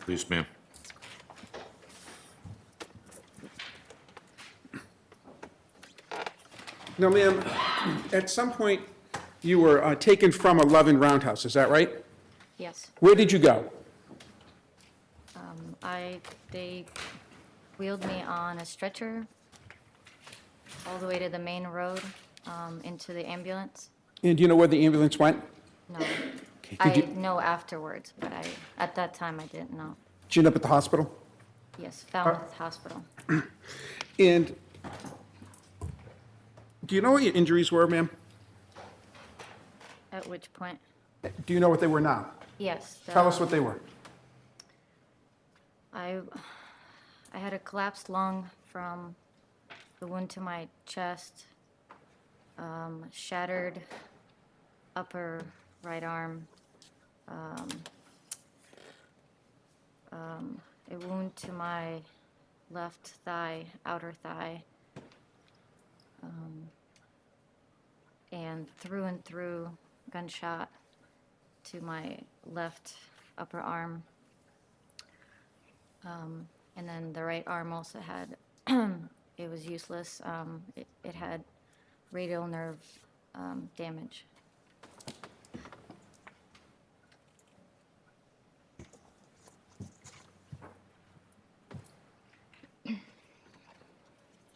Please, ma'am. Now, ma'am, at some point, you were taken from a Loving Roundhouse, is that right? Yes. Where did you go? They wheeled me on a stretcher all the way to the main road, into the ambulance. And do you know where the ambulance went? No. Okay, I did you know afterwards, but at that time I didn't know. did you end up at the hospital? Yes, Falmouth Hospital. And do you know what your injuries were, ma'am? At which point? Do you know what they were now? Yes. Tell us what they were. I had a collapsed lung from the wound to my chest, shattered upper right arm, a wound to my left thigh, outer thigh, and through gunshot to my left upper arm. And then the right arm also had, it was useless. It had radial nerve damage.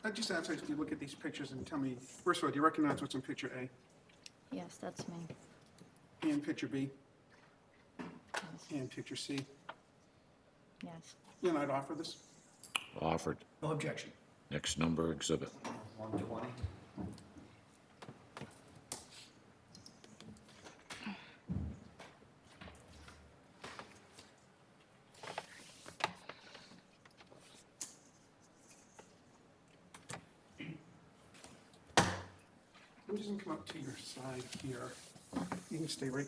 I just asked if you look at these pictures and tell me, first of all, do you recognize what's in picture A Yes, that's me. and picture B Yes. and picture C? Yes. You and I'd offer this? Offered. No objection. Next number exhibit. 120. I'm just gonna come up to your side here. You can stay right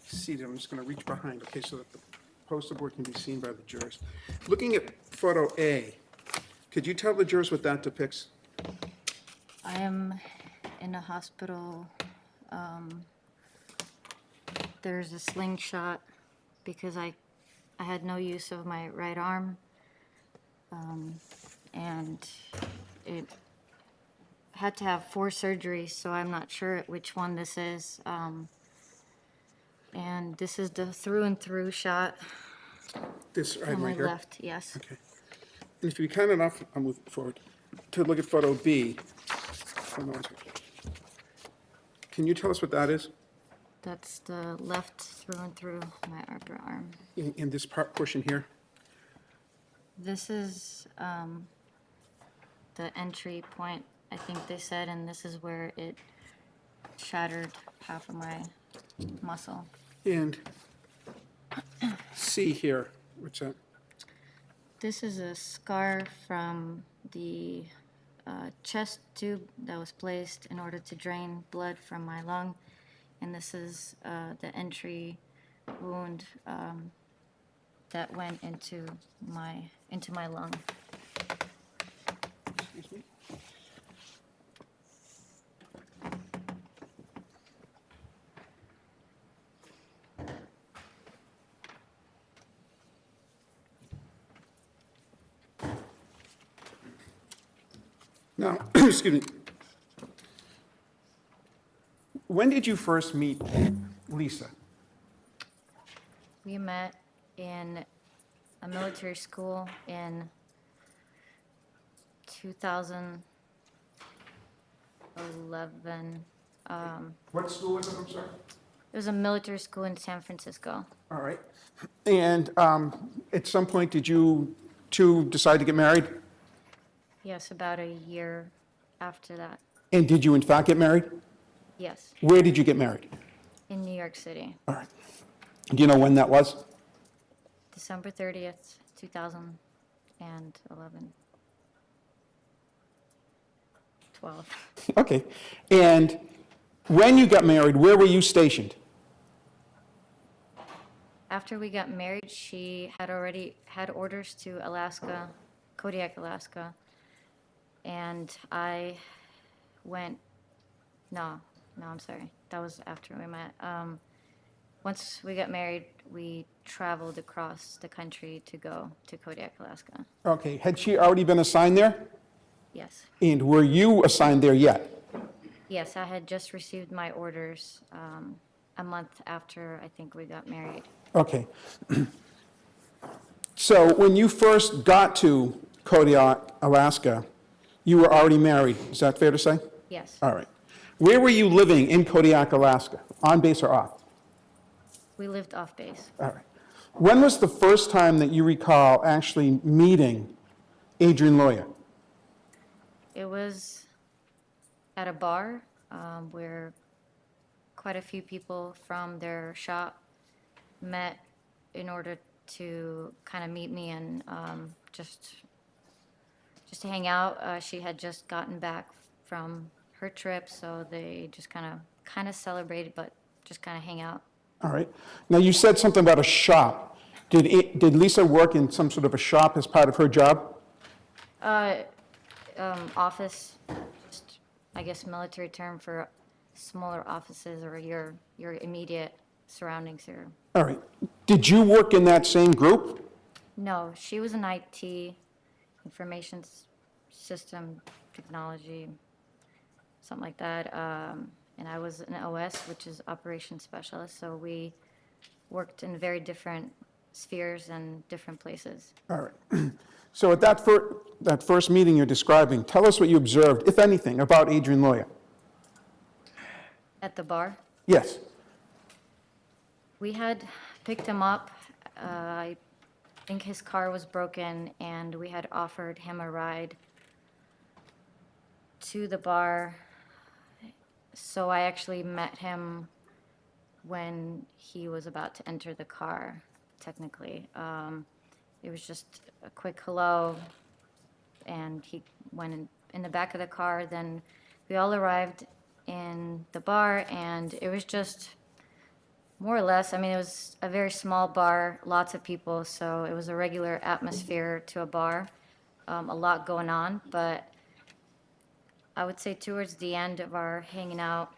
seated. I'm just gonna reach behind, okay, so that the poster board can be seen by the jurors. Looking at photo A, could you tell the jurors what that depicts? I am in a hospital. There's a slingshot because I had no use of my right arm. And it had to have 4 surgeries, so I'm not sure which one this is. And this is the through and through shot This right on my here? left, yes. Okay. And if you'd be kind enough, I'll move forward, to look at photo B. Hold on one second. Can you tell us what that is? That's the left through and through my upper arm. In this portion here? This is the entry point, I think they said, and this is where it shattered half of my muscle. And C here, what's that? This is a scar from the chest tube that was placed in order to drain blood from my lung. And this is the entry wound that went into my lung. Excuse me? Now, excuse me. When did you first meet Lisa? We met in a military school in 2011. What school was it, I'm sorry? It was a military school in San Francisco. All right. And at some point, did you two decide to get married? Yes, about a year after that. And did you in fact get married? Yes, Where did you get married? in New York City, All right. Do you know when that was? December 30th, 2011. 12. Okay. And when you got married, where were you stationed? After we got married, she had already had orders to Alaska, Kodiak, Alaska. And I went, no, I'm sorry. That was after we met. Once we got married, we traveled across the country to go to Kodiak, Alaska. Okay, had she already been assigned there? Yes. And were you assigned there yet? Yes, I had just received my orders a month after I think we got married. Okay. So when you first got to Kodiak, Alaska, you were already married, is that fair to say? Yes. All right. Where were you living in Kodiak, Alaska? On base or off? We lived off base. All right. When was the first time that you recall actually meeting Adrian Loya? It was at a bar where quite a few people from their shop met in order to kind of meet me and just to hang out. She had just gotten back from her trip, so they just kind of celebrated, but just kind of hang out. All right. Now, you said something about a shop. Did Lisa work in some sort of a shop as part of her job? Office, just I guess military term for smaller offices or your immediate surroundings here. All right. Did you work in that same group? No, she was an IT, information system technology, something like that. And I was an OS, which is operations specialist. So we worked in very different spheres and different places. All right. So at that first meeting you're describing, tell us what you observed, if anything, about Adrian Loya. At the bar, Yes. we had picked him up. I think his car was broken, and we had offered him a ride to the bar. So I actually met him when he was about to enter the car, technically. It was just a quick hello, and he went in the back of the car. Then we all arrived in the bar, and it was just more or less, I mean, it was a very small bar, lots of people, so it was a regular atmosphere to a bar, a lot going on, but I would say towards the end of our hanging out,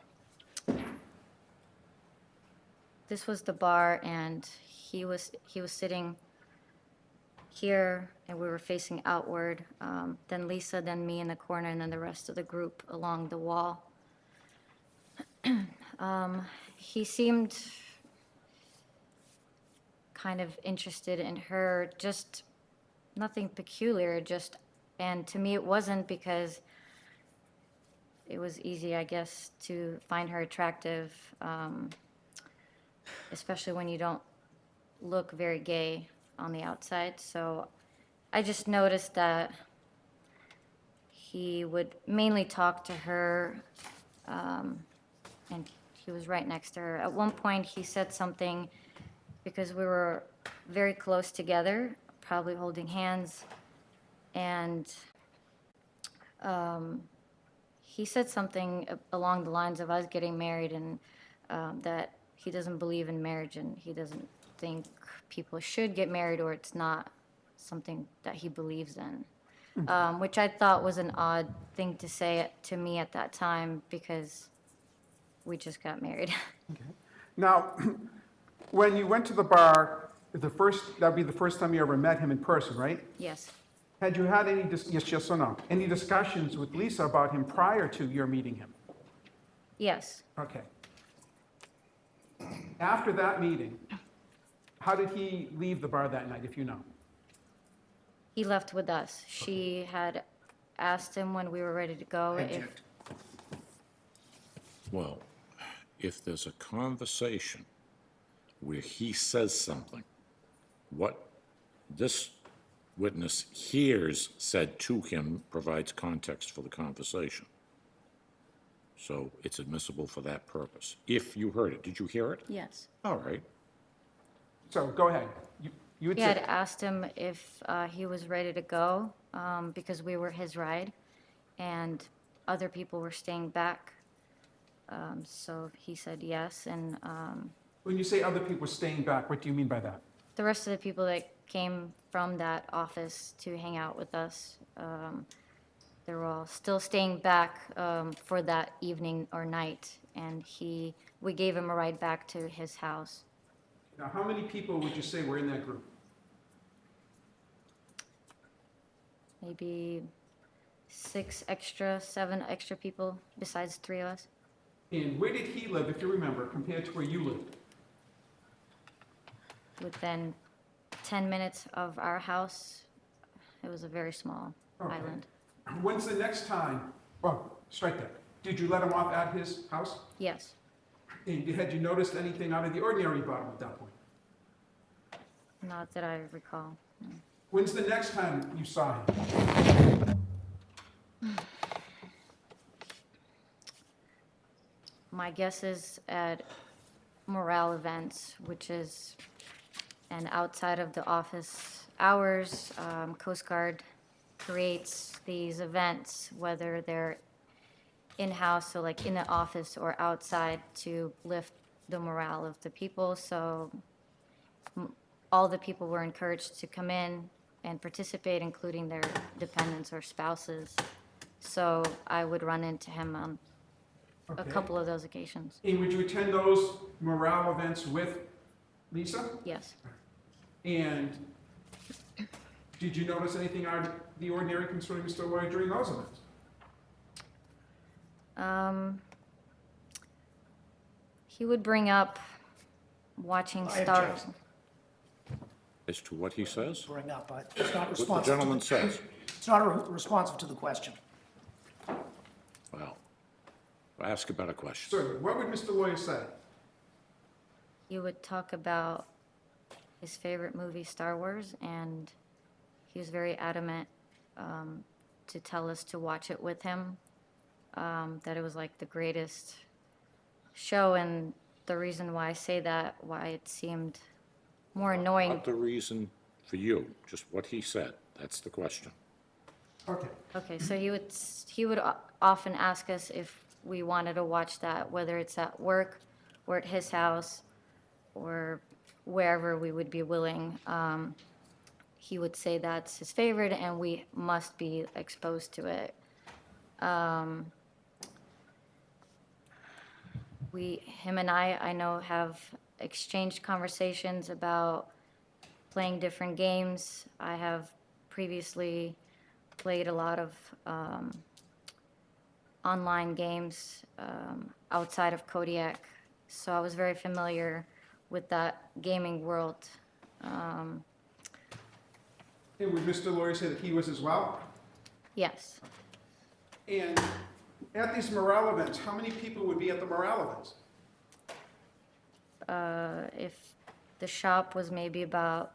this was the bar, and he was sitting here, and we were facing outward. Then Lisa, then me in the corner, and then the rest of the group along the wall. He seemed kind of interested in her, just nothing peculiar, and to me it wasn't, because it was easy, I guess, to find her attractive, especially when you don't look very gay on the outside. So I just noticed that he would mainly talk to her, and he was right next to her. At one point, he said something, because we were very close together, probably holding hands, and he said something along the lines of us getting married, and that he doesn't believe in marriage, and he doesn't think people should get married, or it's not something that he believes in, which I thought was an odd thing to say to me at that time, because we just got married. Okay. Now, when you went to the bar, that'd be the first time you ever met him in person, right? Yes. Had you had any, yes or no, any discussions with Lisa about him prior to your meeting him? Yes. Okay. After that meeting, how did he leave the bar that night, if you know? He left with us. She had asked him when we were ready to go if, Well, if there's a conversation where he says something, what this witness hears said to him provides context for the conversation. So it's admissible for that purpose. If you heard it, did you hear it? yes. All right. So, go ahead. You had He had said, asked him if he was ready to go, because we were his ride, and other people were staying back. So he said yes, and when you say other people staying back, what do you mean by that? the rest of the people that came from that office to hang out with us, they were all still staying back for that evening or night, and we gave him a ride back to his house. Now, how many people would you say were in that group? Maybe 7 extra people besides 3 of us. And where did he live, if you remember, compared to where you lived? Within 10 minutes of our house, it was a very small Okay. island. When's the next time, well, strike that. Did you let him off at his house? Yes. And had you noticed anything out of the ordinary about him at that point? Not that I recall. When's the next time you saw him? My guess is at morale events, which is, and outside of the office hours, Coast Guard creates these events, whether they're in-house, so like in the office or outside, to lift the morale of the people. So all the people were encouraged to come in and participate, including their dependents or spouses. So I would run into him on a Okay. couple of those occasions. And would you attend those morale events with Lisa? Yes. And did you notice anything out of the ordinary concerning Mr. Loya during those events? He would bring up watching I Star. object. As to what he says? Bring up, but it's not What the responsive. gentleman says? It's not responsive to the question. Well, ask a better question. Sir, what would Mr. Loya say? He would talk about his favorite movie, Star Wars, and he was very adamant to tell us to watch it with him, that it was like the greatest show. And the reason why I say that, why it seemed more annoying. Not the reason for you, just what he said. That's the question. Okay. Okay, so he would often ask us if we wanted to watch that, whether it's at work or at his house or wherever we would be willing. He would say that's his favorite and we must be exposed to it. Him and I know, have exchanged conversations about playing different games. I have previously played a lot of online games outside of Kodiak, so I was very familiar with that gaming world. And would Mr. Loya say that he was as well? Yes, And at these morale events, how many people would be at the morale events? if the shop was maybe about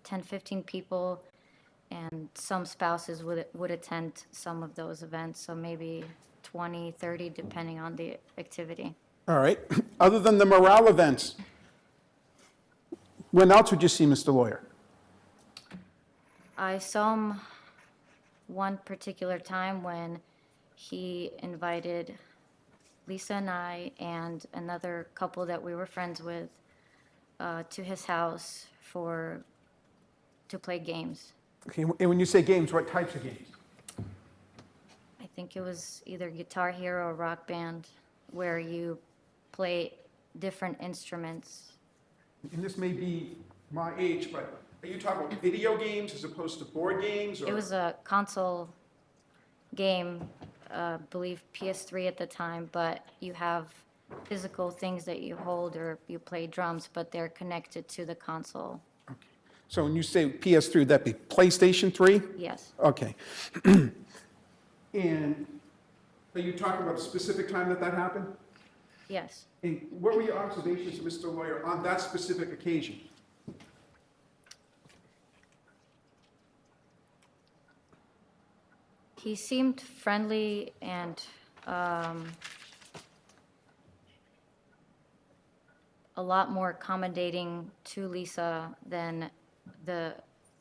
10, 15 people, and some spouses would attend some of those events, so maybe 20, 30, depending on the activity. All right. Other than the morale events, when else would you see Mr. Loya? I saw him one particular time when he invited Lisa and I and another couple that we were friends with to his house to play games. Okay, and when you say games, what types of games? I think it was either Guitar Hero or Rock Band, where you play different instruments. And this may be my age, but are you talking about video games as opposed to board games? It was a console game, believe PS3 at the time, but you have physical things that you hold or you play drums, but they're connected to the console. Okay. So when you say PS3, would that be PlayStation 3? Yes. Okay. And are you talking about a specific time that happened? Yes. And what were your observations of Mr. Loya on that specific occasion? He seemed friendly and a lot more accommodating to Lisa than the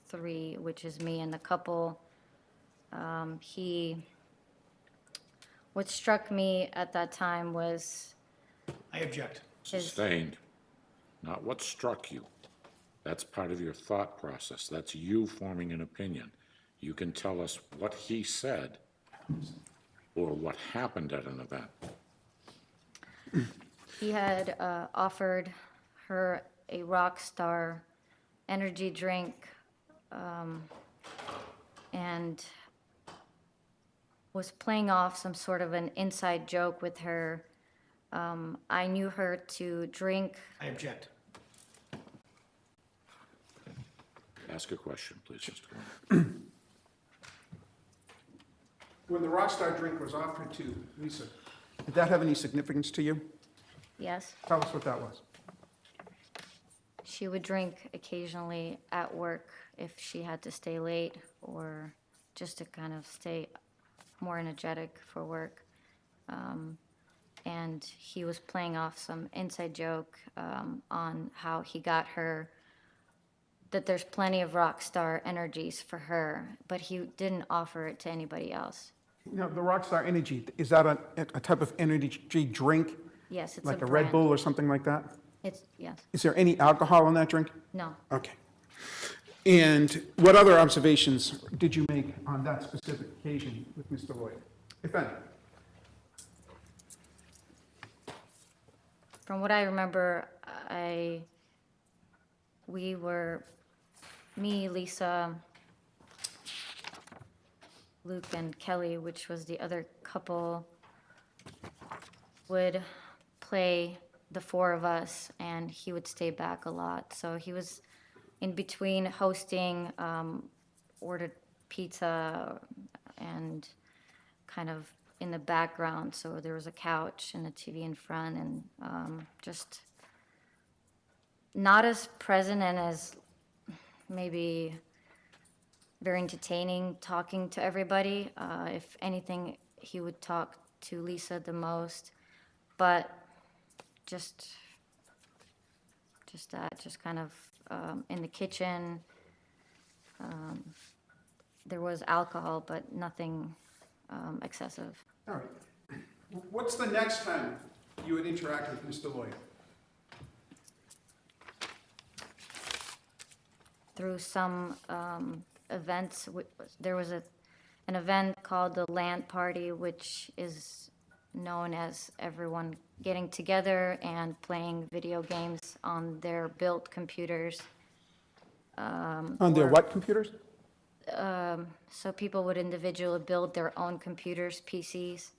3, which is me and the couple. What struck me at that time was I object. Sustained, not what struck you. That's part of your thought process. That's you forming an opinion. You can tell us what he said or what happened at an event. he had offered her a Rockstar energy drink, and was playing off some sort of an inside joke with her. I knew her to drink. I object. Ask a question, please, Mr. Gordon. When the Rockstar drink was offered to Lisa, did that have any significance to you? Yes, Tell us what that was. she would drink occasionally at work if she had to stay late or just to kind of stay more energetic for work. And he was playing off some inside joke on how he got her, that there's plenty of Rockstar energies for her, but he didn't offer it to anybody else. Now, the Rockstar Energy, is that a type of energy drink? Yes, it's Like a a Red brand. Bull or something like that? It's, yes, Is there any alcohol in that drink? no. Okay. And what other observations did you make on that specific occasion with Mr. Loya, if any? From what I remember, we were, me, Lisa, Luke, and Kelly, which was the other couple, would play the four of us, and he would stay back a lot. So he was in between hosting, ordered pizza, and kind of in the background. So there was a couch and a TV in front, and just not as present and as maybe very entertaining talking to everybody. If anything, he would talk to Lisa the most, but just that, just kind of in the kitchen. There was alcohol, but nothing excessive. All right. What's the next time you would interact with Mr. Loya? Through some events. There was an event called the LAN party, which is known as everyone getting together and playing video games on their built computers. On their what computers? So people would individually build their own computers, PCs,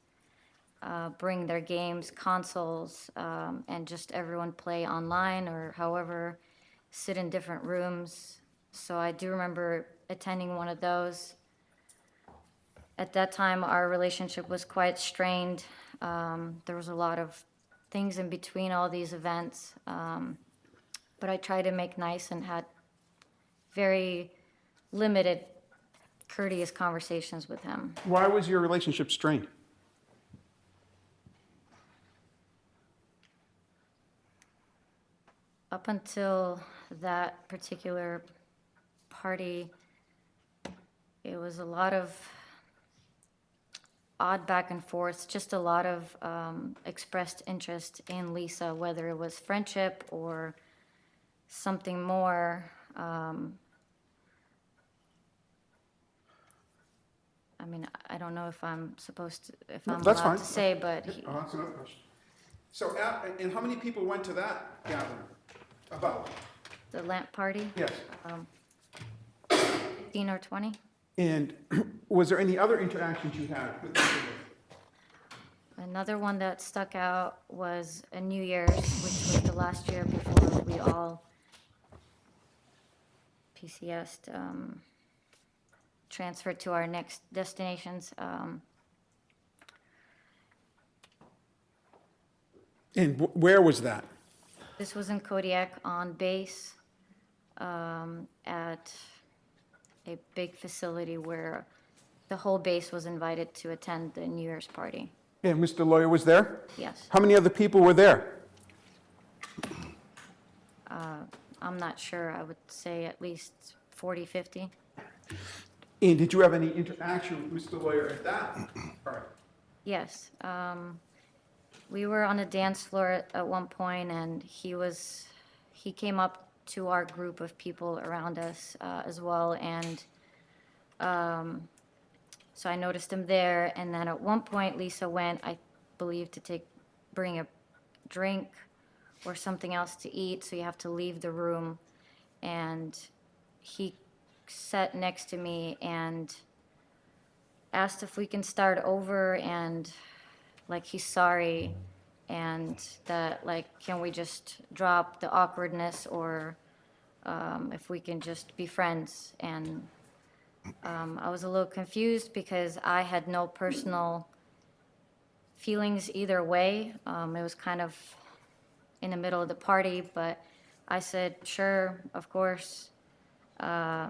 bring their games, consoles, and just everyone play online or however, sit in different rooms. So I do remember attending one of those. At that time, our relationship was quite strained. There was a lot of things in between all these events. But I tried to make nice and had very limited, courteous conversations with him. Why was your relationship strained? Up until that particular party, it was a lot of odd back and forth, just a lot of expressed interest in Lisa, whether it was friendship or something more. I mean, I don't know if I'm supposed to, if No, I'm that's allowed fine. to say, but Oh, that's another question. So, and how many people went to that gathering? About? the lamp party, Yes. 15 or 20. And was there any other interactions you had with Mr. Loya? Another one that stuck out was a New Year's, which was the last year before we all PCS'd, transferred to our next destinations. And where was that? This was in Kodiak on base, at a big facility where the whole base was invited to attend the New Year's party. And Mr. Loya was there? Yes. How many other people were there? I'm not sure. I would say at least 40, 50. And did you have any interaction with Mr. Loya at that party? Yes. We were on a dance floor at one point, and he came up to our group of people around us as well, and so I noticed him there. And then at one point, Lisa went, I believe, to bring a drink or something else to eat, so you have to leave the room. And he sat next to me and asked if we can start over, and like he's sorry, and that like, can we just drop the awkwardness, or if we can just be friends. And I was a little confused because I had no personal feelings either way. It was kind of in the middle of the party, but I said, sure, of course. I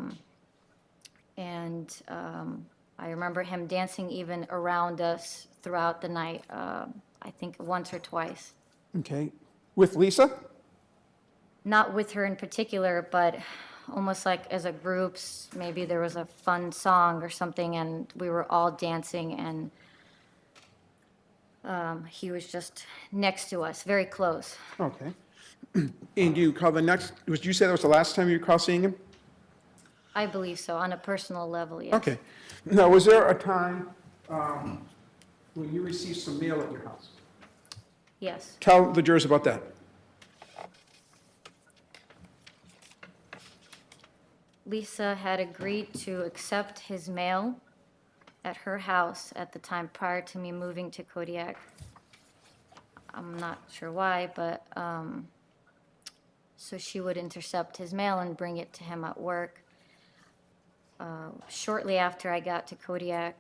remember him dancing even around us throughout the night, I think once or twice. Okay. With Lisa? Not with her in particular, but almost like as a group, maybe there was a fun song or something, and we were all dancing, and he was just next to us, very close. Okay. And do you recall would you say that was the last time you recall seeing him? I believe so, on a personal level, yes. Okay. Now, was there a time when you received some mail at your house? Yes. Tell the jurors about that. Lisa had agreed to accept his mail at her house at the time prior to me moving to Kodiak. I'm not sure why, but so she would intercept his mail and bring it to him at work. Shortly after I got to Kodiak,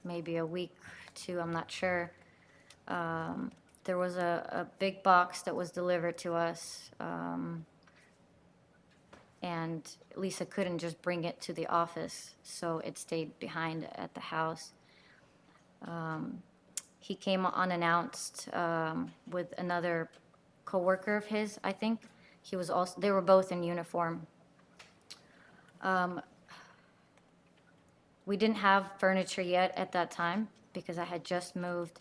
maybe a week, 2, I'm not sure, there was a big box that was delivered to us, and Lisa couldn't just bring it to the office, so it stayed behind at the house. He came unannounced with another coworker of his, I think. They were both in uniform. We didn't have furniture yet at that time because I had just moved.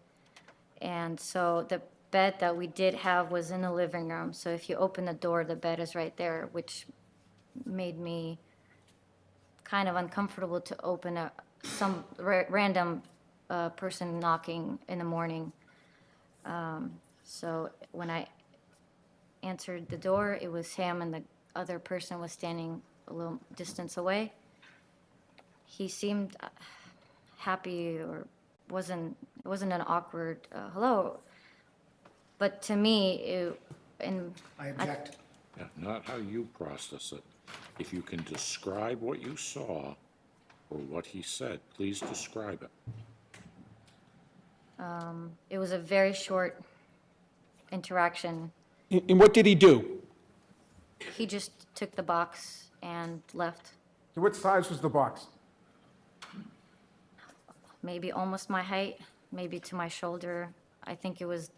And so the bed that we did have was in the living room. So if you open the door, the bed is right there, which made me kind of uncomfortable to open some random person knocking in the morning. So when I answered the door, it was him, and the other person was standing a little distance away. He seemed happy, or it wasn't an awkward hello. But to me, I object. Yeah, not how you process it. If you can describe what you saw or what he said, please describe it. it was a very short interaction. And what did he do? He just took the box and left. What size was the box? Maybe almost my height, maybe to my shoulder. I think it was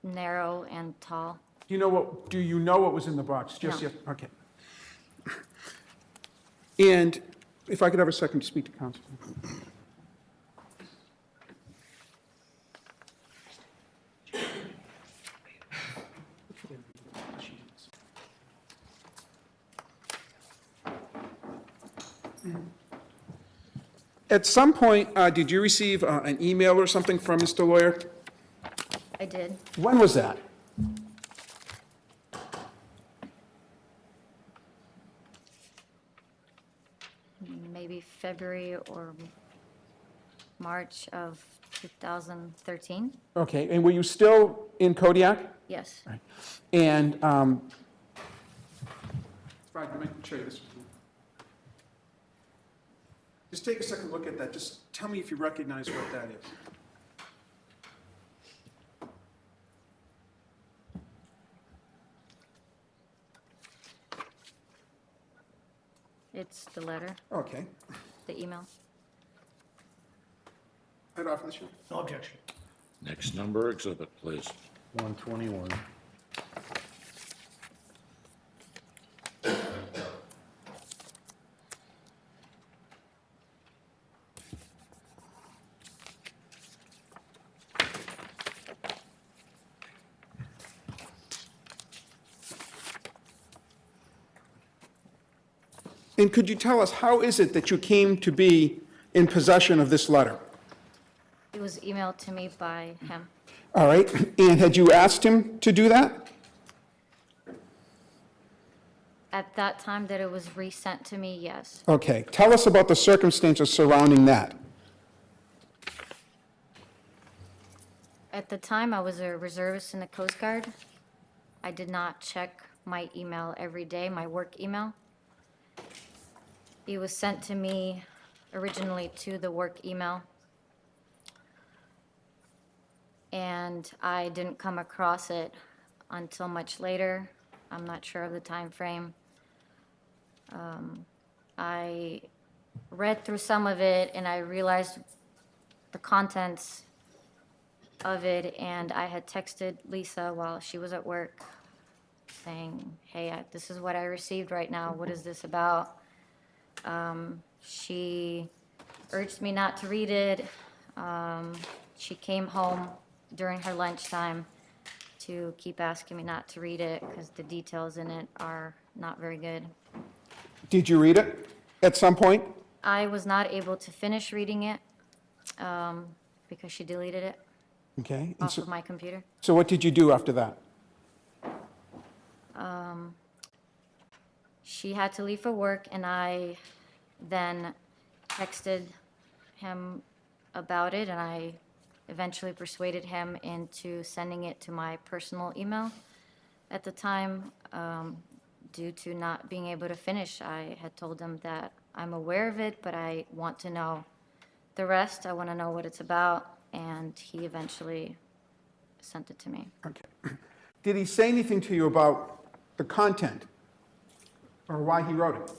narrow and tall. Do you know what was in the box? Just No. yet? Okay. And if I could have a second to speak to counsel. At some point, did you receive an email or something from Mr. Loya? I did. When was that? Maybe February or March of 2013. Okay, and were you still in Kodiak? Yes. And, if I can show you this. Just take a second look at that. Just tell me if you recognize what that is. It's the letter, Okay. the email. Right off the show. No objection. Next number exhibit, please. 121. And could you tell us, how is it that you came to be in possession of this letter? It was emailed to me by him. All right, and had you asked him to do that? At that time that it was resent to me, yes. Okay, tell us about the circumstances surrounding that. At the time, I was a reservist in the Coast Guard. I did not check my email every day, my work email. It was sent to me originally to the work email. And I didn't come across it until much later. I'm not sure of the time frame. I read through some of it and I realized the contents of it, and I had texted Lisa while she was at work saying, hey, this is what I received right now. What is this about? She urged me not to read it. She came home during her lunchtime to keep asking me not to read it because the details in it are not very good. Did you read it at some point? I was not able to finish reading it because she deleted it Okay. And off of my computer. so what did you do after that? She had to leave for work, and I then texted him about it, and I eventually persuaded him into sending it to my personal email. At the time, due to not being able to finish, I had told him that I'm aware of it, but I want to know the rest. I want to know what it's about, and he eventually sent it to me. Okay. Did he say anything to you about the content or why he wrote it?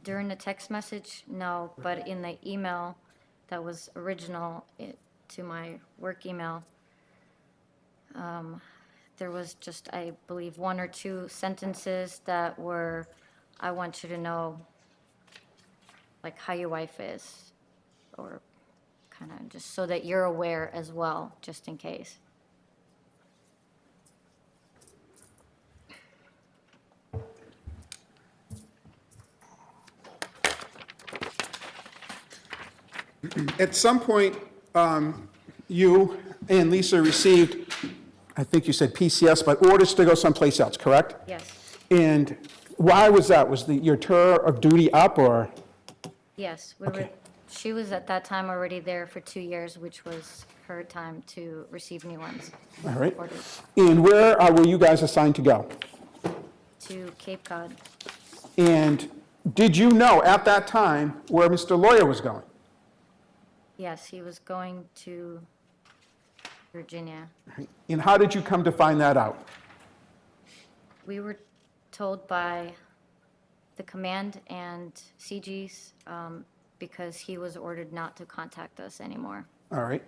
During the text message, no, but in the email that was original to my work email, there was just, I believe, 1 or 2 sentences that were, I want you to know, like, how your wife is, or kind of just so that you're aware as well, just in case. At some point, you and Lisa received, I think you said PCS, but orders to go someplace else, correct? Yes, And why was that? Was your tour of duty up, or? yes, Okay. she was at that time already there for 2 years, which was her time to receive new ones. All right. Orders And where were you guys assigned to go? to Cape Cod. And did you know at that time where Mr. Loya was going? Yes, he was going to Virginia. And how did you come to find that out? We were told by the command and CGs because he was ordered not to contact us anymore. All right.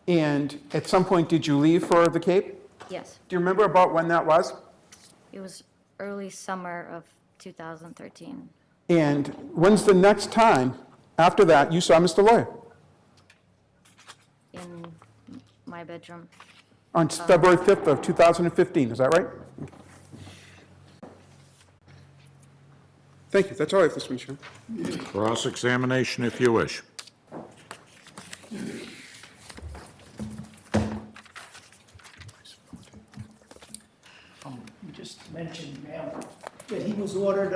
And at some point, did you leave for the Cape? Yes, Do you remember about when that was? it was early summer of 2013. And when's the next time after that you saw Mr. Loya? In my bedroom. On February 5th of 2015, is that right? Thank you, that's all I have this week, Sean. Cross-examination if you wish. You just mentioned, ma'am, that he was ordered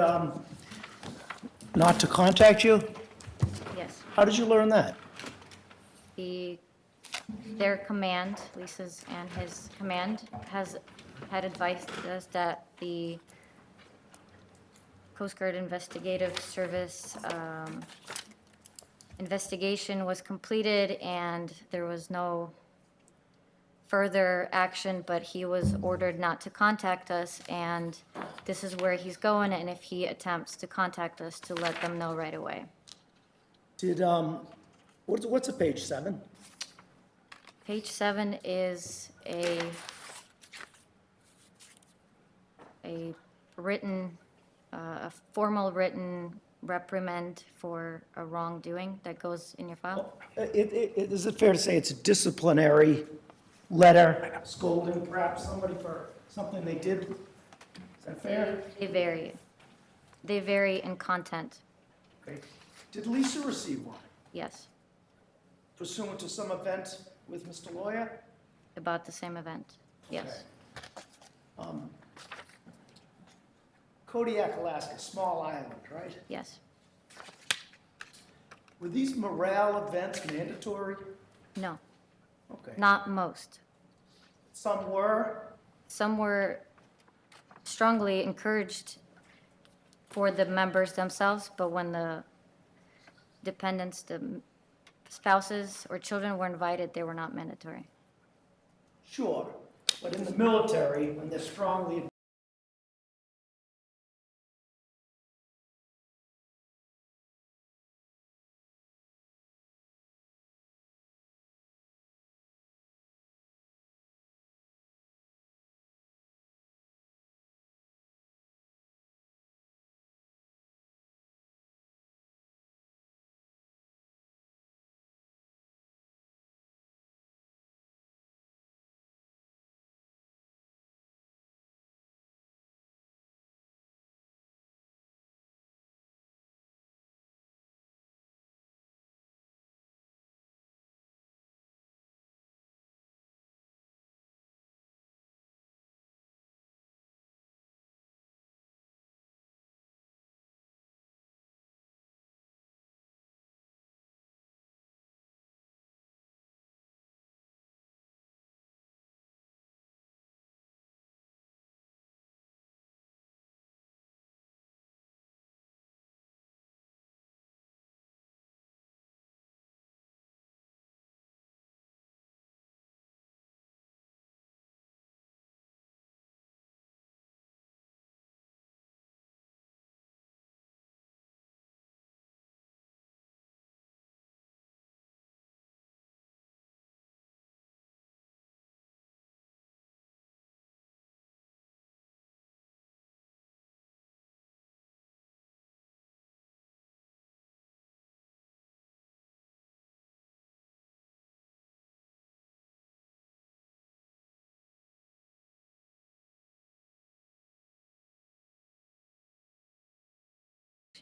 not to contact you? Yes, How did you learn that? their command, Lisa's and his command, had advised us that the Coast Guard Investigative Service investigation was completed and there was no further action, but he was ordered not to contact us, and this is where he's going, and if he attempts to contact us, to let them know right away. Did, what's a page 7? Page 7 is a written, a formal written reprimand for a wrongdoing that goes in your file. Is it fair to say it's a disciplinary letter scolding perhaps somebody for something they did? Is that fair? They vary. They vary in content, Okay. Did Lisa receive one yes, pursuant to some event with Mr. Loya? about the same event, yes. Kodiak, Alaska, small island, right? Yes. Were these morale events mandatory? No, Okay. not most. Some were? Some were strongly encouraged for the members themselves, but when the dependents, the spouses or children were invited, they were not mandatory. Sure. But in the military, when they're strongly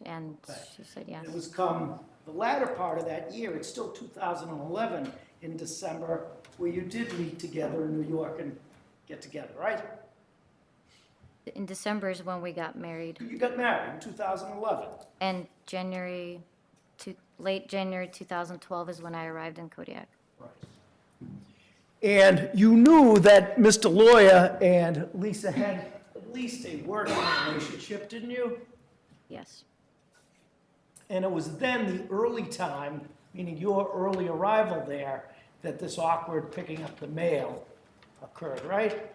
And she said yes. it was come the latter part of that year, it's still 2011 in December, where you did meet together in New York and get together, right? In December is when we got married, You got married in 2011. and late January 2012 is when I arrived in Kodiak. Right. And you knew that Mr. Loya and Lisa had at least a working relationship, didn't you? Yes. And it was then the early time, meaning your early arrival there, that this awkward picking up the mail occurred, right?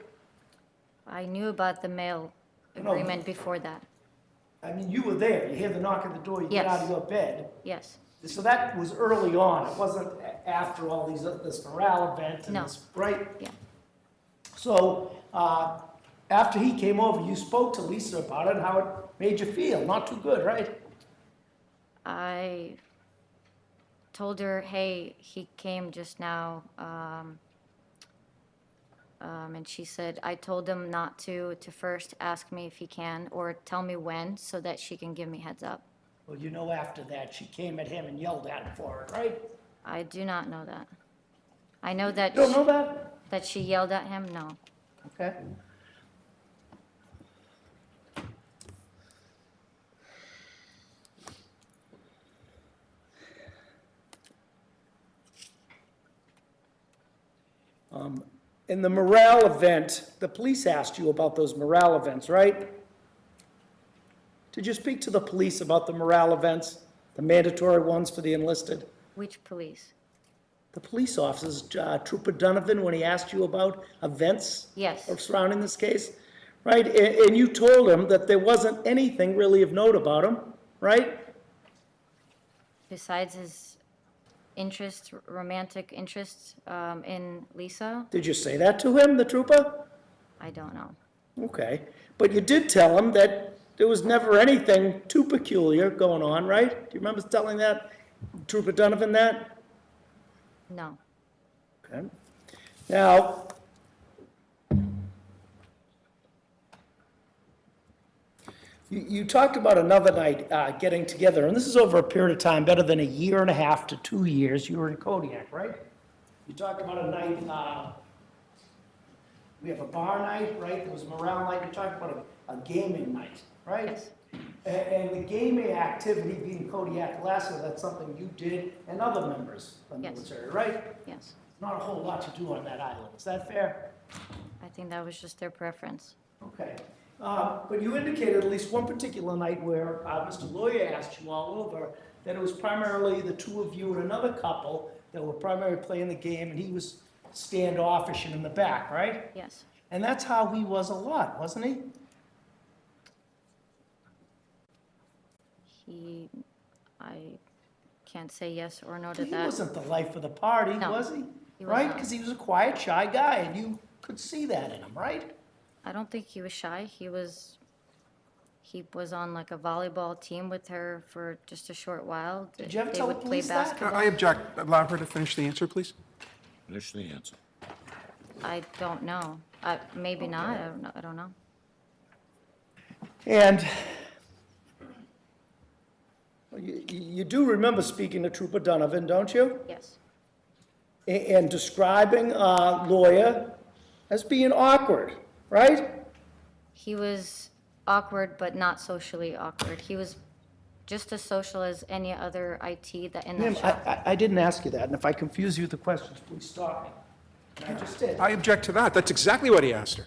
I knew about the mail No. agreement before that. I mean, you were there, you hear the knock at the door, you get Yes. out of your bed. Yes. So that was early on, it wasn't after all this morale event and No. this, right? Yeah. So, after he came over, you spoke to Lisa about it, how it made you feel, not too good, right? I told her, hey, he came just now, and she said, I told him not to first ask me if he can, or tell me when, so that she can give me heads up. Well, you know after that, she came at him and yelled at him for it, right? I do not know that. I know that, You don't know that? that she yelled at him, no. Okay. In the morale event, the police asked you about those morale events, right? Did you speak to the police about the morale events, the mandatory ones for the enlisted? Which police? The police officers, Trooper Donovan, when he asked you about events Yes. surrounding this case, right? And you told him that there wasn't anything really of note about him, right? Besides his interests, romantic interests, in Lisa, Did you say that to him, the trooper? I don't know. Okay. But you did tell him that there was never anything too peculiar going on, right? Do you remember telling that, Trooper Donovan, that? No. Okay. Now, you talked about another night getting together, and this is over a period of time, better than a year and a half to 2 years. You were in Kodiak, right? You talked about a night, we have a bar night, right? There was a morale night. You talked about a gaming night. right? Yes. And the gaming activity being Kodiak, Alaska, that's something you did and other members of the Yes. military, right? Yes. Not a whole lot to do on that island, is that fair? I think that was just their preference. Okay. But you indicated at least one particular night where Mr. Loya asked you all over that it was primarily the two of you and another couple that were primarily playing the game, and he was standoffish and in the back, right? Yes. And that's how he was a lot, wasn't he? I can't say yes or no to He that. wasn't the life of the party, No, was he? he was Right? not. Because he was a quiet, shy guy, and you could see that in him, right? I don't think he was shy. He was on like a volleyball team with her for just a short while. Did you ever They tell the would play police that? basketball. I object. Allow her to finish the answer, please. Finish the answer. I don't know. Maybe not. I don't know. I don't know. And you do remember speaking to Trooper Donovan, don't you? Yes. And describing Loya as being awkward, right? He was awkward, but not socially awkward. He was just as social as any other IT that in Ma'am, that shop. I didn't ask you that, and if I confuse you with the questions, please stop me. I just did. I object to that. That's exactly what he asked her.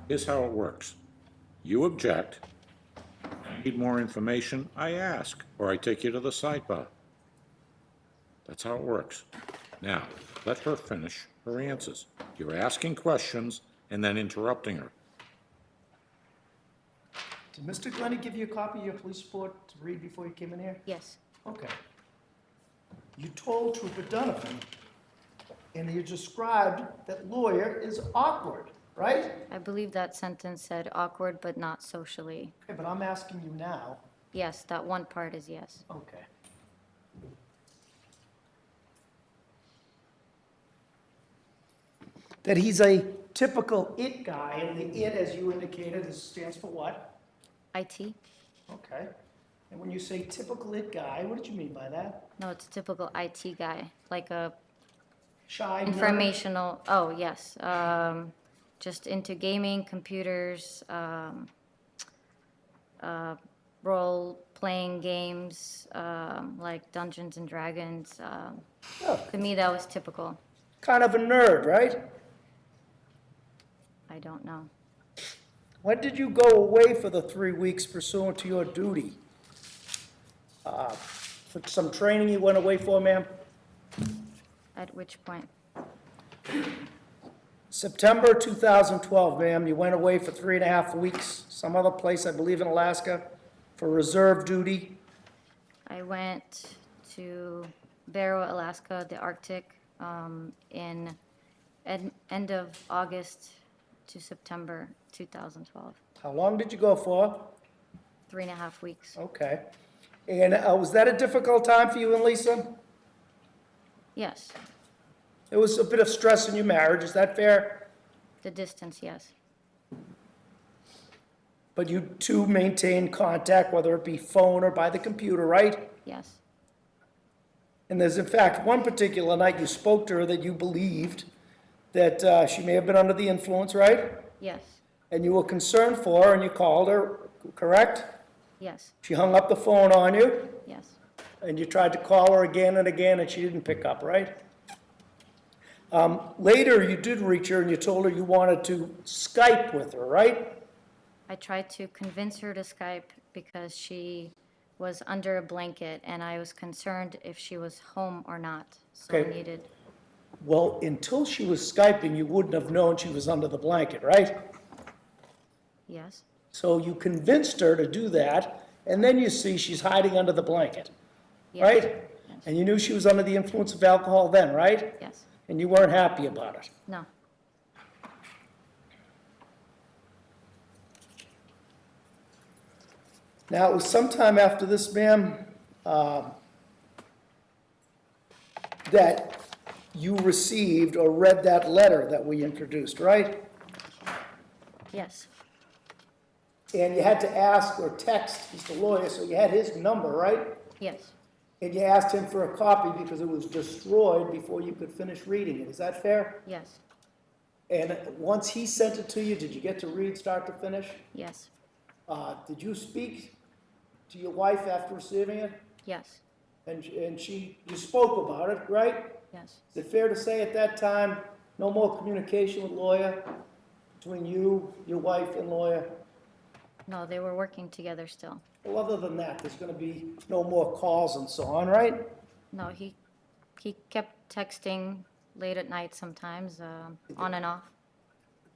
Here's how it works. You object. Need more information, I ask, or I take you to the sidebar. That's how it works. Now, let her finish her answers. You're asking questions and then interrupting her. Did Mr. Glenny give you a copy of your police report to read before you came in here? Yes. Okay. You told Trooper Donovan, and you described that Loya is awkward, right? I believe that sentence said awkward, but not socially. Okay, but I'm asking you now. Yes, that one part is yes. Okay. That he's a typical it guy, and the it, as you indicated, stands for what? IT? Okay. And when you say typical it guy, what did you mean by that? No, it's a typical IT guy, like a Shy, nerd? informational, oh, yes. Just into gaming, computers, role-playing games, like Dungeons and Dragons. Oh, To me, that was typical. kind of a nerd, right? I don't know. When did you go away for the 3 weeks pursuant to your duty? For some training you went away for, ma'am? At which point? September 2012, ma'am, you went away for 3.5 weeks, some other place, I believe in Alaska, for reserve duty. I went to Barrow, Alaska, the Arctic, in end of August to September 2012. How long did you go for? 3.5 weeks. Okay. And was that a difficult time for you and Lisa? Yes, It was a bit of stress in your marriage, is that fair? the distance, yes. But you two maintained contact, whether it be phone or by the computer, right? Yes, And there's in fact one particular night you spoke to her that you believed that she may have been under the influence, right? yes, And you were concerned for her and you called her, correct? yes, She hung up the phone on you yes, and you tried to call her again and again and she didn't pick up, right? Later, you did reach her and you told her you wanted to Skype with her, right? I tried to convince her to Skype because she was under a blanket and I was concerned if she was home or not. So I Okay. needed, Well, until she was Skyping, you wouldn't have known she was under the blanket, right? yes, So you convinced her to do that, and then you see she's hiding under the blanket, yes. right? Yes. And you knew she was under the influence of alcohol then, right? Yes, And you weren't happy about it. no, Now, it was sometime after this, ma'am, that you received or read that letter that we introduced, right? yes, And you had to ask or text Mr. Loya, so you had his number, right? yes, And you asked him for a copy because it was destroyed before you could finish reading it. Is that fair? yes, And once he sent it to you, did you get to read start to finish? Yes, Did you speak to your wife after receiving it? yes, And you spoke about it, right? yes. Is it fair to say at that time, no more communication with Loya between you, your wife, and Loya? No, they were working together still. Well, other than that, there's gonna be no more calls and so on, right? No, he kept texting late at night sometimes, on and off.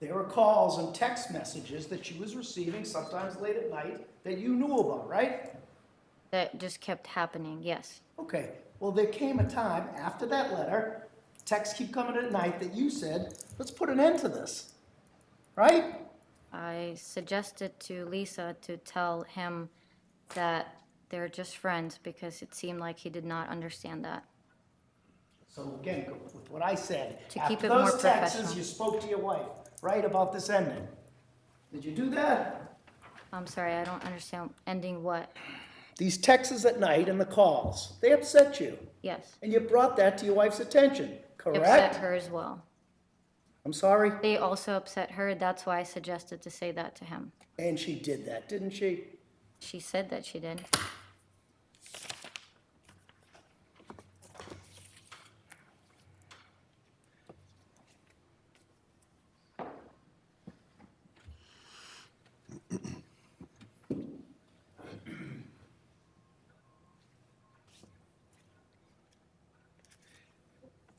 There were calls and text messages that she was receiving, sometimes late at night, that you knew about, right? That just kept happening, yes. Okay, well, there came a time after that letter, texts keep coming at night, that you said, let's put an end to this, right? I suggested to Lisa to tell him that they're just friends because it seemed like he did not understand that. So again, go with what I said. To keep After it more those texts, professional. you spoke to your wife, right, about this ending. Did you do that? I'm sorry, I don't understand. Ending what? These texts at night and the calls, they upset you, Yes. and you brought that to your wife's attention, Upset correct? her as well. I'm sorry? They also upset her. That's why I suggested to say that to him. And she did that, didn't she? She said that she did.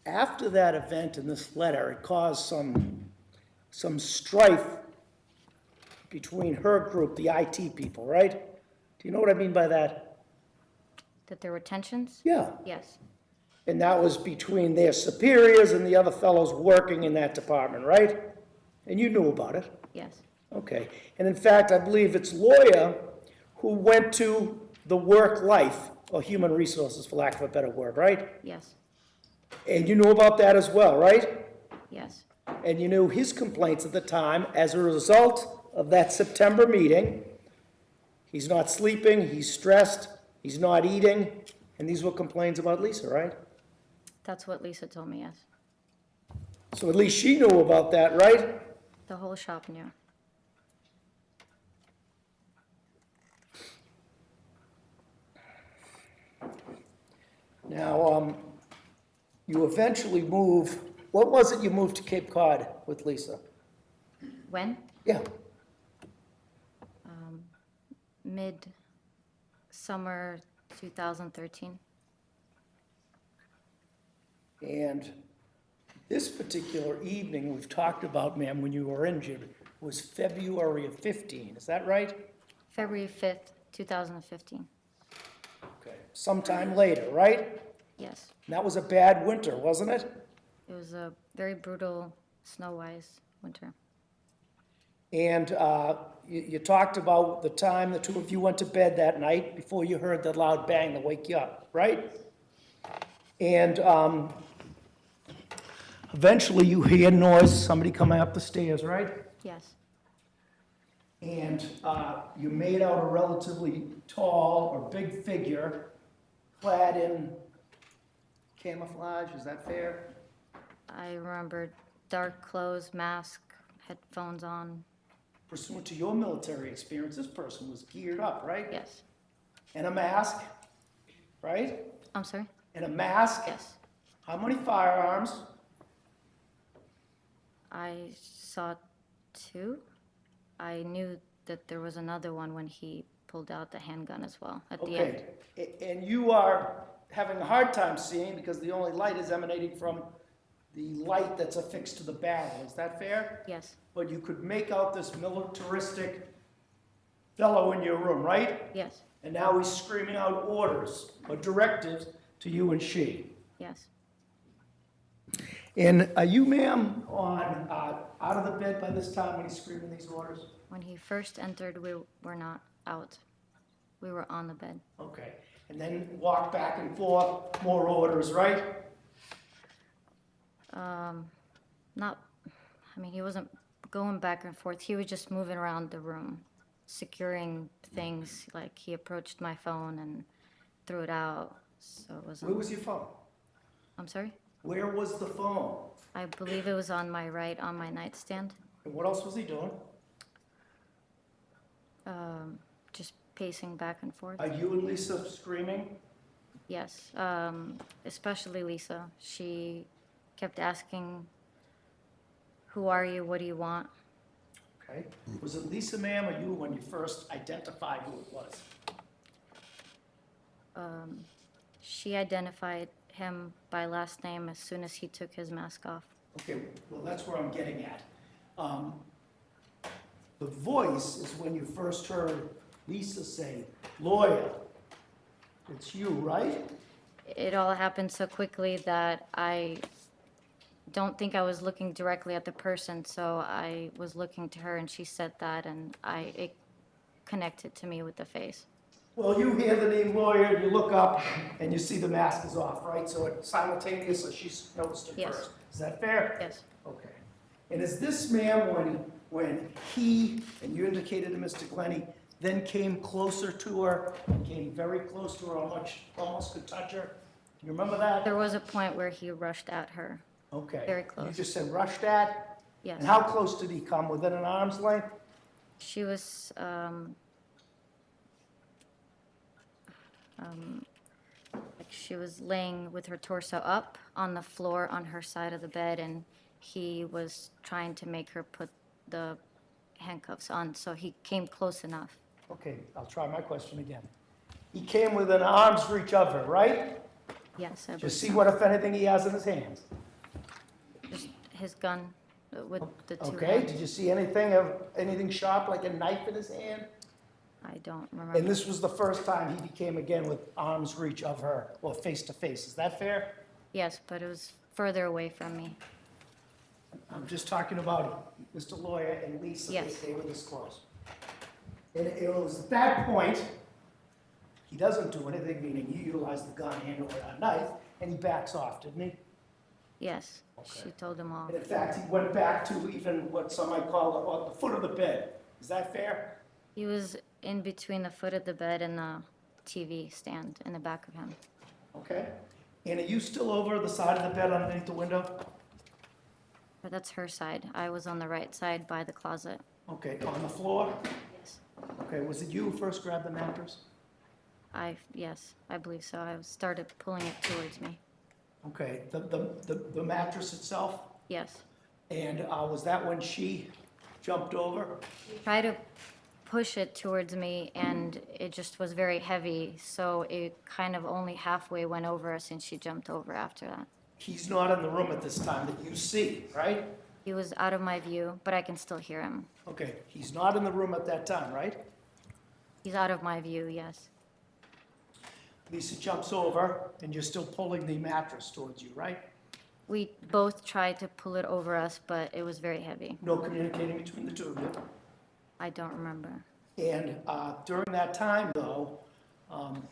After that event in this letter, it caused some strife between her group, the IT people, right? Do you know what I mean by that? That there were tensions? Yeah. Yes. And that was between their superiors and the other fellows working in that department, right? And you knew about it. Yes. Okay. And in fact, I believe it's Loya who went to the work life, or human resources, for lack of a better word, right? Yes. And you knew about that as well, right? Yes. And you knew his complaints at the time as a result of that September meeting. He's not sleeping, he's stressed, he's not eating, and these were complaints about Lisa, right? That's what Lisa told me, yes. So at least she knew about that, right? The whole shop knew. Now, you eventually move, what was it you moved to Cape Cod with Lisa? When? Yeah, Mid-summer 2013. and this particular evening we've talked about, ma'am, when you were injured, was February of 15, is that right? February 5th, 2015. Okay, sometime later, right? Yes. And that was a bad winter, wasn't it? It was a very brutal snow-wise winter. And you talked about the time the two of you went to bed that night before you heard the loud bang to wake you up, right? And eventually you hear noise, somebody coming up the stairs, right? Yes. And you made out a relatively tall or big figure clad in camouflage, is that fair? I remember dark clothes, mask, headphones on. Pursuant to your military experience, this person was geared up, right? Yes. And a mask, right? I'm sorry? And a mask. Yes. How many firearms? I saw two. I knew that there was another one when he pulled out the handgun as well at the end. Okay, and you are having a hard time seeing because the only light is emanating from the light that's affixed to the barrel, is that fair? Yes. But you could make out this militaristic fellow in your room, right? Yes. And now he's screaming out orders or directives to you and she. Yes. And are you, ma'am, on out of the bed by this time when he's screaming these orders? When he first entered, we were not out. We were on the bed. Okay, and then walk back and forth, more orders, right? He wasn't going back and forth. He was just moving around the room, securing things. Like he approached my phone and threw it out. So it Where wasn't. was your phone? I'm sorry? Where was the phone? I believe it was on my right, on my nightstand, And what else was he doing? just pacing back and forth. Are you and Lisa screaming? Yes, especially Lisa. She kept asking, "Who are you? What do you want?" Okay. Was it Lisa, ma'am, or you when you first identified who it was? She identified him by last name as soon as he took his mask off. Okay, well, that's where I'm getting at. The voice is when you first heard Lisa say, "Lawyer." It's you, right? It all happened so quickly that I don't think I was looking directly at the person, so I was looking to her and she said that, and it connected to me with the face. Well, you hear the name Lawyer, you look up, and you see the mask is off, right? So it simultaneously, she's noticed it Yes. first. Is that fair? Yes, Okay. And is this man, when he, and you indicated to Mr. Glenny, then came closer to her, came very close to her, almost could touch her? You remember that? there was a point where he rushed at her. Okay. Very You close. just said rushed at? Yes. And how close did he come? Within an arm's length? She was, like she was laying with her torso up on the floor on her side of the bed, and he was trying to make her put the handcuffs on, so he came close enough. Okay, I'll try my question again. He came within arm's reach of her, right? Yes, I Just believe see so. what, if anything, he has in his hands. Just his gun with the two Okay, hands. did you see anything sharp, like a knife in his hand? I don't And remember. this was the first time he became again with arm's reach of her, or face to face. Is that fair? Yes, but it was further away from me. I'm just talking about Mr. Lawyer and Lisa. Yes. They were this close. And it was at that point, he doesn't do anything, meaning you utilize the gun and or a knife, and he backs off, didn't he? Yes, Okay. she told him all. And in fact, he went back to even what some might call the foot of the bed. Is that fair? He was in between the foot of the bed and the TV stand in the back of him. Okay. And are you still over the side of the bed underneath the window? But that's her side. I was on the right side by the closet. Okay, on the floor? Yes. Okay, was it you who first grabbed the mattress? Yes, I believe so. I started pulling it towards me. Okay, the mattress itself? Yes. And was that when she jumped over? Try to push it towards me, and it just was very heavy, so it kind of only halfway went over us, and she jumped over after that. He's not in the room at this time that you see, right? He was out of my view, but I can still hear him. Okay, he's not in the room at that time, right? He's out of my view, yes. Lisa jumps over, and you're still pulling the mattress towards you, right? We both tried to pull it over us, but it was very heavy. No communicating between the two of you. I don't remember. And during that time, though,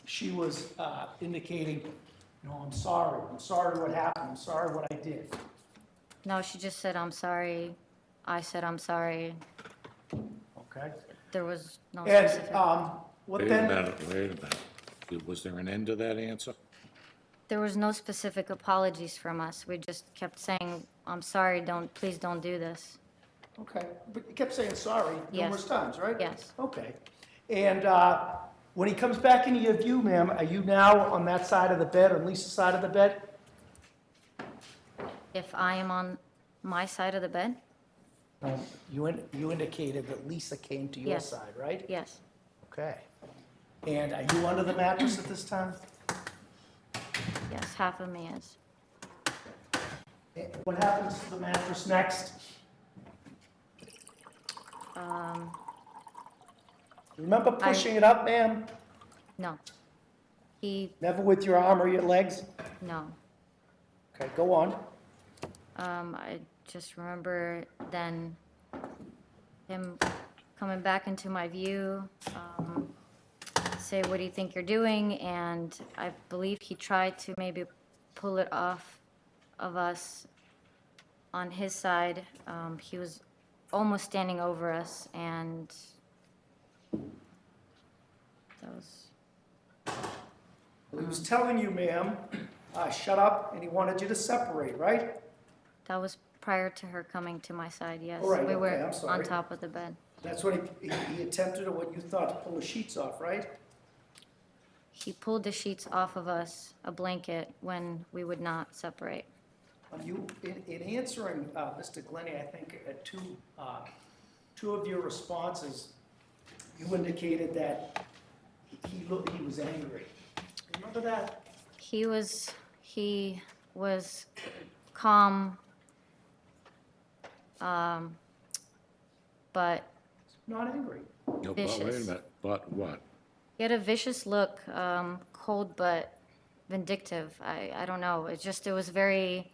she was indicating, I'm sorry what happened, I'm sorry what I did. No, she just said, "I'm sorry." I said, "I'm sorry." Okay? There was no And specific. what Wait a then? minute. Was there an end to that answer? There was no specific apologies from us. We just kept saying, "I'm sorry, please don't do this." Okay, but you kept saying sorry Yes. numerous times, right? Yes. Okay. And when he comes back into your view, ma'am, are you now on that side of the bed, on Lisa's side of the bed? If I am on my side of the bed? You indicated that Lisa came to your Yes. side, right? Yes. Okay. And are you under the mattress at this time? Yes, half of me is. And what happens to the mattress next? Remember pushing it up, ma'am? No. Never with your arm or your legs? No. Okay, go on. I just remember then him coming back into my view, say, "What do you think you're doing?" And I believe he tried to maybe pull it off of us on his side. He was almost standing over us, and that was, He was telling you, ma'am, shut up, and he wanted you to separate, right? That was prior to her coming to my side, yes. All right, We okay, were I'm on sorry. top of the bed. That's what he attempted, or what you thought, to pull the sheets off, right? He pulled the sheets off of us, a blanket, when we would not separate. You, in answering Mr. Glennie, I think two of your responses, you indicated that he was angry. Remember that? He was calm, but Not angry. No, but wait a Vicious. minute, but what? he had a vicious look, cold but vindictive. I don't know. It was very,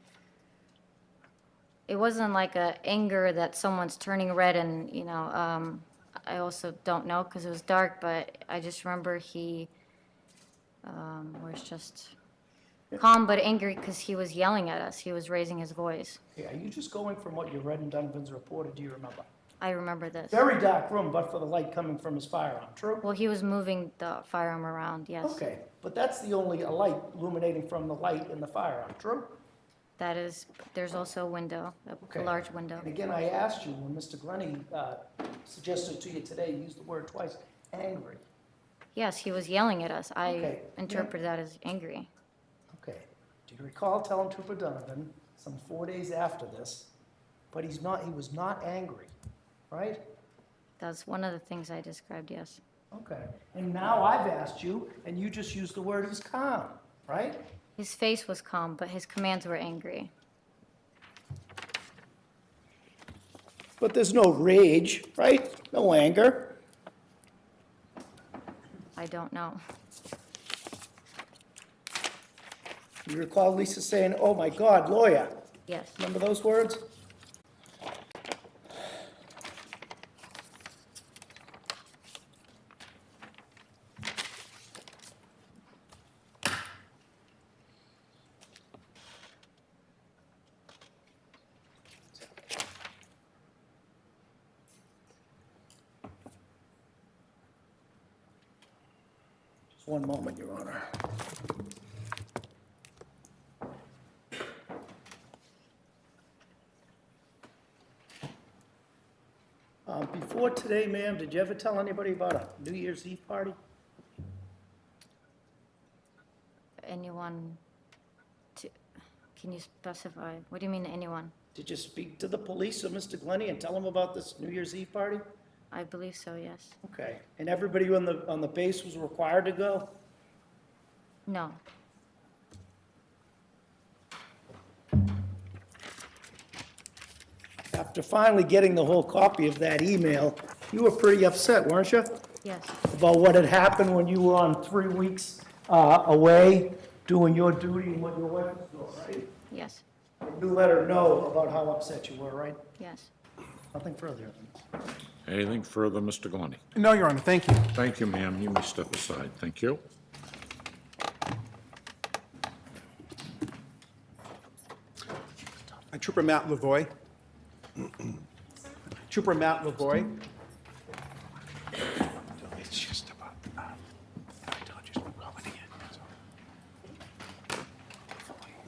it wasn't like a anger that someone's turning red and, I also don't know because it was dark, but I just remember he was just calm but angry because he was yelling at us. He was raising his voice. Yeah, are you just going from what you read in Donovan's report, or do you remember? I remember this. Very dark room, but for the light coming from his firearm, true? Well, he was moving the firearm around, yes. Okay, but that's the only light illuminating from the light in the firearm, true? There's also a window, Okay. a large window. And again, I asked you, when Mr. Glennie suggested to you today, you used the word twice, angry. Yes, he was yelling at us. I Okay, yeah. interpreted that as angry. Okay, do you recall telling Trooper Donovan some 4 days after this, but he was not angry, right? That's one of the things I described, yes. Okay, and now I've asked you, and you just used the word he was calm, right? His face was calm, but his commands were angry. But there's no rage, right? No anger. I don't know. You recall Lisa saying, "Oh my God, Loya." Yes, Remember those words? Just one moment, Your Honor. Before today, ma'am, did you ever tell anybody about a New Year's Eve party? anyone can you specify? What do you mean, anyone? Did you speak to the police or Mr. Glennie and tell them about this New Year's Eve party? I believe so, yes. Okay, and everybody on the base was required to go? No, After finally getting the whole copy of that email, you were pretty upset, weren't you? yes, About what had happened when you were on 3 weeks away, doing your duty and what your wife was doing, right? yes, You let her know about how upset you were, right? yes. Nothing further. Anything further, Mr. Galani? No, Your Honor, thank you. Thank you, ma'am. You may step aside. Thank you. Trooper Matt Lavoy. Trooper Matt Lavoy,